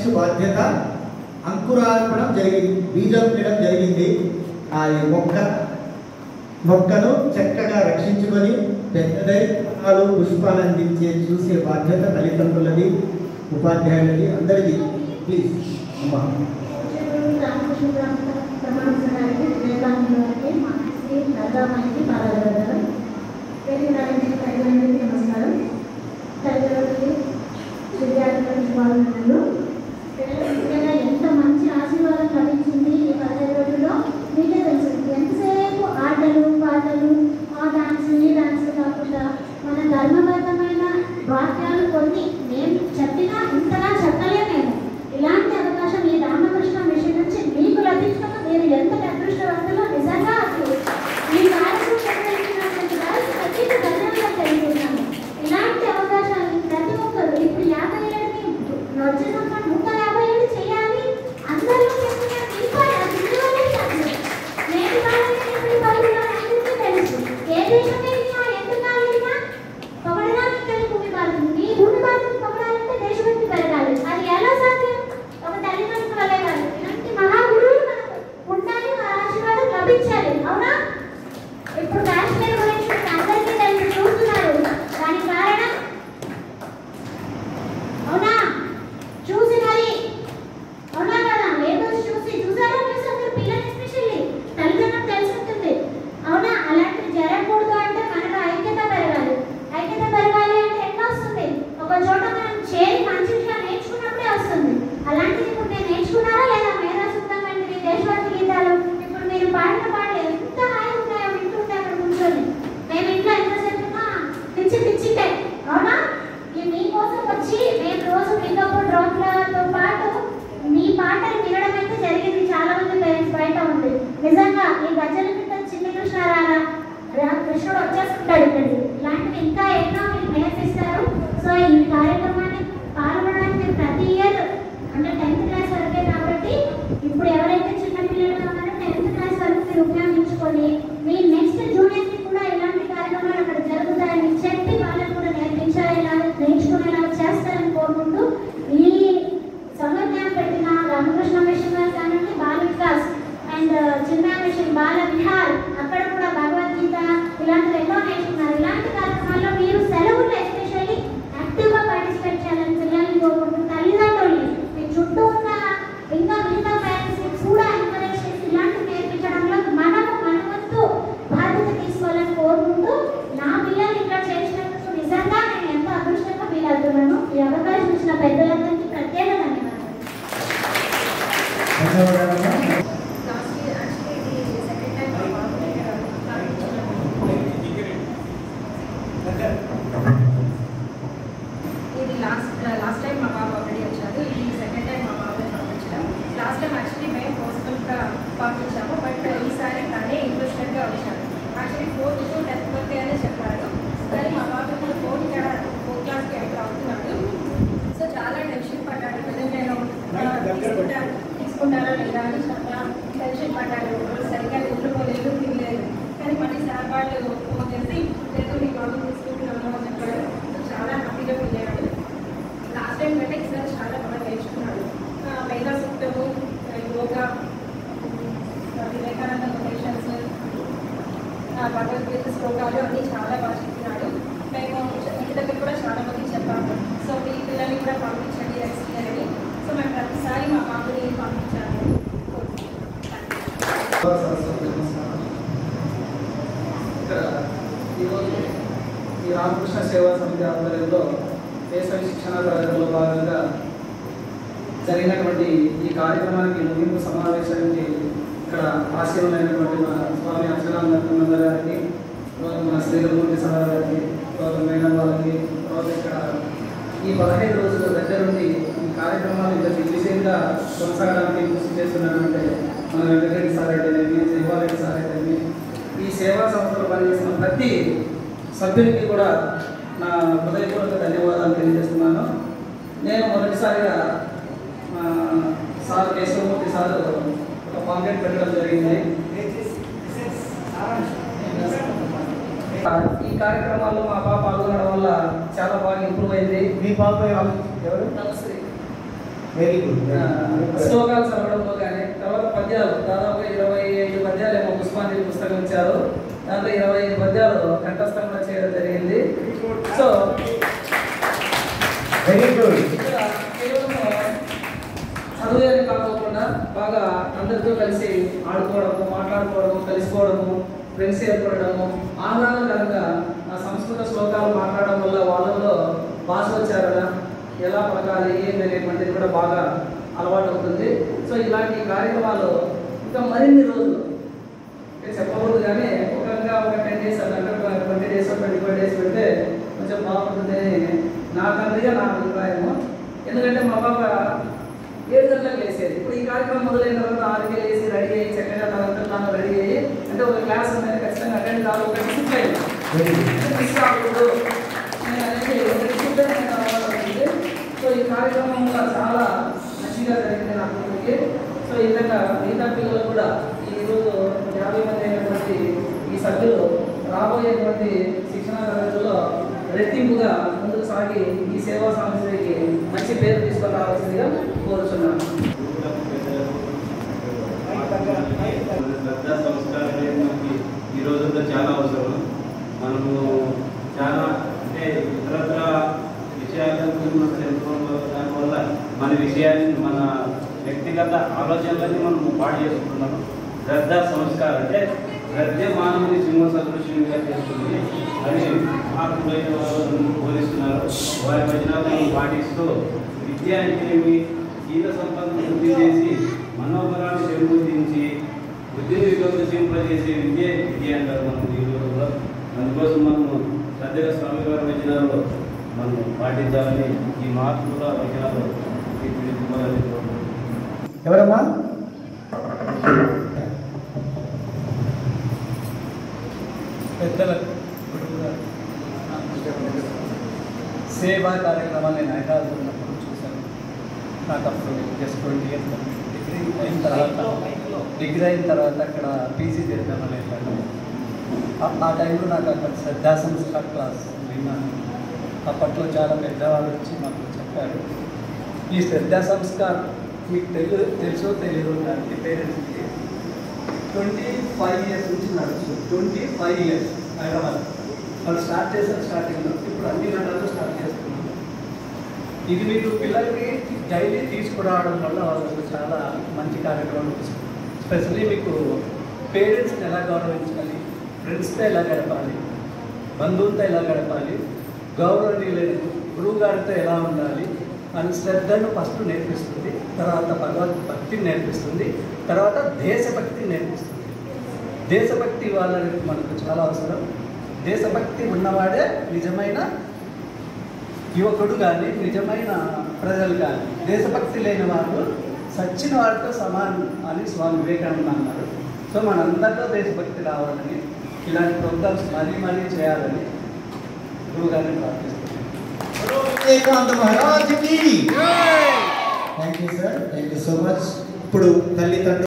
Next బాధ్యత అంకురార్పణం జరిగింది, బీజం వేయడం జరిగింది. ఆ మొక్కను చక్కగా రక్షించుకొని పెద్దదై ఫలాలు పుష్పాలు అందించే చూసే బాధ్యత తల్లిదండ్రులది, ఉపాధ్యాయులది, అందరిది. ప్లీజ్ అమ్మా. నమస్కారం. తల్లిదండ్రులకి విద్యార్థులు ఎంత మంచి ఆశీర్వాదం లభించింది ఈ 15 రోజుల్లో మీకే తెలుసు. ఎంతసేపు ఆటలు పాటలు ఆ డాన్స్ ఈ డాన్స్ కాకుండా మన ధర్మబద్ధమైన వాక్యాలు కొన్ని నేను చెప్పినా ఇంతగా చెప్పలేమేమో. ఇలాంటి అవకాశం ఈ రామకృష్ణ మిషన్ నుంచి మీకు లభించడం మీరు ఎంత అదృష్టవంతులో నిజంగా అసలు ఈ కార్యక్రమం ధన్యవాదాలు తెలుపుతున్నాను. ఇలాంటి అవకాశాలు ప్రతి ఒక్కరు ఇప్పుడు 50 ఏళ్ళకి వచ్చే సంవత్సరం 150 ఏళ్ళు చేయాలి. అందరూ తెలుసు ఏ దేశం వెళ్ళినా ఎందుకు వెళ్ళినా పొగడడానికి కలిగి భూమి భారతం. ఈ భూమి భారతం పొగడాలంటే దేశభక్తి పెరగాలి. అది ఎలా సాధ్యం? ఒక తల్లిదండ్రులు వల్లే కాదు. ఇలాంటి మహాగురువులు మనకు ఉండాలి, ఆశీర్వాదం లభించాలి. అవునా? ఇప్పుడు కాశ్మీర్ గురించి అందరికీ తెలిసి చూస్తున్నారు. దానికి కారణం అవునా చూసి మరి అవునా కదా లేబర్స్ చూసారా మీరు పిల్లలు ఎస్పెషల్లీ తల్లిదండ్రులకు తెలిసి ఉంటుంది. అవునా? అలాంటివి జరగకూడదు అంటే మనలో ఐక్యత పెరగాలి. ఐక్యత పెరగాలి అంటే ఎట్లా వస్తుంది? ఒక చోట మనం చేరి మంచి విషయాలు నేర్చుకున్నప్పుడే వస్తుంది. అలాంటిది ఇప్పుడు నేను నేర్చుకున్నారా లేదా? మేధా సూక్తం వంటివి, దేశభక్తి గీతాలు ఇప్పుడు మీరు పాడిన పాటలు ఎంత హాయి ఉన్నాయో వింటుంటే అక్కడ కూర్చొని మేము ఇంట్లో ఎంతసేపు పిచ్చితే అవునా? మీకోసం వచ్చి మేము రోజు పికప్ డ్రాప్లతో పాటు మీ పాటలు వినడం అయితే జరిగింది. చాలా మంది పేరెంట్స్ బయట ఉంది. నిజంగా ఈ గజ్జల పిట్ట చిన్న కృష్ణారారా కృష్ణుడు వచ్చేస్తుంటాడు ఇక్కడికి. ఇలాంటివి ఇంకా ఎన్నో మీకు నేర్పిస్తారు. సో ఈ కార్యక్రమాన్ని పాల్గొనడానికి ప్రతి ఇయర్ అంటే 10th క్లాస్ వరకే కాబట్టి ఇప్పుడు ఎవరైతే చిన్న పిల్లలుగా ఉన్నారో 10th క్లాస్ వరకు మీరు ఉపయోగించుకొని మీ నెక్స్ట్ జూనియర్స్కి కూడా ఇలాంటి కార్యక్రమాలు అక్కడ జరుగుతాయని చెప్పి వాళ్ళని కూడా నేర్పించేలా నేర్చుకునేలా చేస్తారని కోరుకుంటూ ఈ సమన్వయం పెట్టిన రామకృష్ణ మిషన్ వారు కానివ్వండి, బాల వికాస్ అండ్ చిన్న మిషన్ బాల విహార్ అక్కడ కూడా భగవద్గీత ఇలాంటివి ఎన్నో నేర్చుకున్నారు. ఇలాంటి కార్యక్రమాల్లో మీరు సెలవుల్లో ఎస్పెషల్లీ యాక్టివ్గా పార్టిసిపేట్ చేయాలని పిల్లల్ని కోరుకుంటూ తల్లిదండ్రుల్ని మీ చుట్టూ ఉన్న ఇంకా మిగతా పేరెంట్స్ కూడా ఎంకరేజ్ చేసి ఇలాంటివి నేర్పించడంలో మన వంతు బాధ్యత తీసుకోవాలని కోరుకుంటూ నా పిల్లలు ఇక్కడ చేసినందుకు నిజంగా నేను ఎంతో అదృష్టంగా ఫీల్ అవుతున్నాను. ఈ అవకాశం ఇచ్చిన పెద్దలందరికీ ప్రత్యేక ధన్యవాదాలు. ఇది లాస్ట్ టైం మా బాబు ఆల్రెడీ వచ్చారు. ఇది సెకండ్ టైం మా బాబుని పంపించడం. లాస్ట్ టైం యాక్చువల్లీ మేము పోస్టల్గా పంపించాము. బట్ ఈసారి తనే ఇంట్రెస్టెడ్గా వచ్చారు. యాక్చువల్లీ 4th to 10th వరకే అనే చెప్పారు. కానీ మా బాబు ఇప్పుడు 4th క్లాస్కి ఎంటర్ అవుతున్నాడు. సో చాలా టెన్షన్ పడ్డాడు. నేను తీసుకుంటారా లేదా అని చాలా టెన్షన్ పడ్డాడు. సరిగ్గా నిద్రపోలేదు, తినలేదు. కానీ మళ్ళీ సార్ వాళ్ళు ఫోన్ చేసి లేదు మీ బాబు తీసుకుంటున్నాము అని చెప్పాడు. చాలా హ్యాపీగా ఫీల్ అయ్యాడు. లాస్ట్ టైం కంటే ఈసారి చాలా బాగా నేర్చుకున్నాడు. మేధా సూక్తము, యోగా, వివేకానంద కొటేషన్స్, భగవద్గీత శ్లోకాలు అన్నీ చాలా బాగా చెప్తున్నాడు. మేము ఇంటి దగ్గర కూడా చాలా మంది చెప్పాము. సో మీ పిల్లల్ని కూడా పంపించండి నెక్స్ట్ ఇయర్ అని. సో మేము ప్రతిసారి మా బాబుని పంపించాము. ఈరోజు ఈ రామకృష్ణ సేవా సమితి ఆధ్వర్యంలో వేసవి శిక్షణ తరగతిలో భాగంగా జరిగినటువంటి ఈ కార్యక్రమానికి ముగింపు సమావేశానికి ఇక్కడ ఆశీర్వైనటువంటి మన స్వామి అక్షరానంద గారికి, మన శ్రీరమూర్తి సార్ గారికి, మేడం వాళ్ళకి, ఇక్కడ ఈ 15 రోజుల దగ్గర నుండి ఈ కార్యక్రమాలు ఇంత దిగ్విజయంగా కొనసాగడానికి కృషి చేస్తున్నటువంటి మన వెంకటరెడ్డి సార్ అయితేనేమి, శ్రీవారెడ్డి సార్ అయితేనేమి, ఈ సేవా సంస్థలో పనిచేసిన ప్రతి సభ్యునికి కూడా నా హృదయపూర్వక ధన్యవాదాలు తెలియజేస్తున్నాను. నేను మొదటిసారిగా సార్ కేశవమూర్తి సార్ ఒక పాంకెట్ పెట్టడం జరిగింది. ఈ కార్యక్రమాల్లో మా పాప పాల్గొనడం వల్ల చాలా బాగా ఇంప్రూవ్ అయింది. మీ పాప ఎవరు? నమస్తే. Very good. శ్లోకాలు చదవడంలో కానీ, తర్వాత పద్యాలు దాదాపు 25 పద్యాలు ఏమో పుష్పాంజలి పుస్తకం ఇచ్చారు. దాంట్లో 25 పద్యాలు కంఠస్థం కూడా చేయడం జరిగింది. So very good. ఇక్కడ కేవలం చదువుని కాకోకుండా బాగా అందరితో కలిసి ఆడుకోవడము, మాట్లాడుకోవడము, కలిసిపోవడము, ఫ్రెండ్స్ ఏర్పడము, ఆహ్లాదకరంగా ఆ సంస్కృత శ్లోకాలు మాట్లాడడం వల్ల వాళ్ళలో భాష వచ్చారన ఎలా పలకాలి ఏం అనేటువంటిది కూడా బాగా అలవాటు అవుతుంది. సో ఇలాంటి కార్యక్రమాలు ఇంకా మరిన్ని రోజులు చెప్పకూడదు కానీ ఒక 10 days అన్నట్టు 20 days 25 days పెడితే కొంచెం బాగుంటుందని నా తండ్రిగా నా అభిప్రాయము. ఎందుకంటే మా బాబ 7 గంటలకు లేసేది. ఇప్పుడు ఈ కార్యక్రమం మొదలైన తర్వాత 6కి లేసి రెడీ అయ్యి చక్కగా తనంతా రెడీ అయ్యి అంటే ఒక క్లాస్ అనేది ఖచ్చితంగా అటెండ్ కాదు, ఒక డిసిప్లైన్ మిస్ కాకూడదు అనేది ఒక డిసిప్లైన్ కావాలంటే. సో ఈ కార్యక్రమం కూడా చాలా మంచిగా జరిగింది నా కూతురికి. సో ఈ విధంగా మిగతా పిల్లలు కూడా ఈరోజు 50 మంది అయినటువంటి ఈ సభ్యులు రాబోయేటువంటి శిక్షణా తరగతుల్లో రెట్టింపుగా ముందుకు సాగి ఈ సేవా సంస్థకి మంచి పేరు తీసుకొని రావాల్సిందిగా కోరుతున్నాను. శ్రద్ధ సంస్కారం ఈ రోజుల్లో చాలా అవసరం. మనము చాలా అంటే ఇతరత్ర విషయాలను మనం తెలుసుకోవడం దానివల్ల మన విషయాన్ని మన వ్యక్తిగత ఆలోచనలన్నీ మనం పాడు చేసుకుంటున్నాము. శ్రద్ధ సంస్కారం అంటే శ్రద్ధే మానవుని సింహ సదృశ్యంగా చేస్తుంది అని మహాత్ములైన వాళ్ళు బోధిస్తున్నారు. వారి వచనాలను పాటిస్తూ విద్య అంటేమి శీల సంపదను వృద్ధి చేసి మనోబలాన్ని పెంపొందించి బుద్ధిని వికసింపజేసే విద్య అంటారు మనం ఈ రోజుల్లో. అందుకోసం మనము శ్రద్ధగా స్వామి గారి వచనాలు మనం పాటించాలని ఈ మహాత్ముల వచనాలు ఎవరమ్మా? పెద్దలకు సేవా కార్యక్రమాలు నేను హైదరాబాద్ ఉన్నప్పుడు చూశాను. నాకు అప్పుడు జస్ట్ 20 years డిగ్రీ అయిన తర్వాత అక్కడ పీజీ చేద్దామని వెళ్ళాను. ఆ టైంలో నాకు అక్కడ శ్రద్ధా సంస్కార్ క్లాస్ విన్నాను. అప్పట్లో చాలా పెద్దవాళ్ళు వచ్చి మాకు చెప్పారు, ఈ శ్రద్ధా సంస్కార్ మీకు తెలుసో తెలియదు దానికి పేరెంట్స్కి 25 years నుంచి నడుస్తుంది. 25 years హైదరాబాద్ వాళ్ళు స్టార్ట్ చేశారు. స్టార్టింగ్లో ఇప్పుడు అన్ని గంటల్లో స్టార్ట్ చేస్తున్నాం. ఇది మీరు పిల్లలకి డైలీ తీసుకురావడం వల్ల వాళ్ళకు చాలా మంచి కార్యక్రమం వస్తుంది. స్పెషల్లీ మీకు పేరెంట్స్ని ఎలా గౌరవించాలి, ఫ్రెండ్స్తో ఎలా గడపాలి, బంధువులతో ఎలా గడపాలి, గౌరవనీయులైన గురువు గారితో ఎలా ఉండాలి అని శ్రద్ధను ఫస్ట్ నేర్పిస్తుంది. తర్వాత భగవద్భక్తిని నేర్పిస్తుంది. తర్వాత దేశభక్తిని నేర్పిస్తుంది. దేశభక్తి వాళ్ళకి మనకు చాలా అవసరం. దేశభక్తి ఉన్నవాడే నిజమైన యువకుడు కానీ నిజమైన ప్రజలు కానీ. దేశభక్తి లేని వాళ్ళు సచ్చిన వారితో సమానం అని స్వామి వివేకానంద అన్నారు. సో మనందరిలో దేశభక్తి రావాలని ఇలాంటి ప్రోగ్రామ్స్ మరీ చేయాలని గురువుగారిని ప్రార్థిస్తున్నాను. వివేకానంద మహారాజ్ కి thank you sir, thank you so much. ఇప్పుడు తల్లిదండ్రులు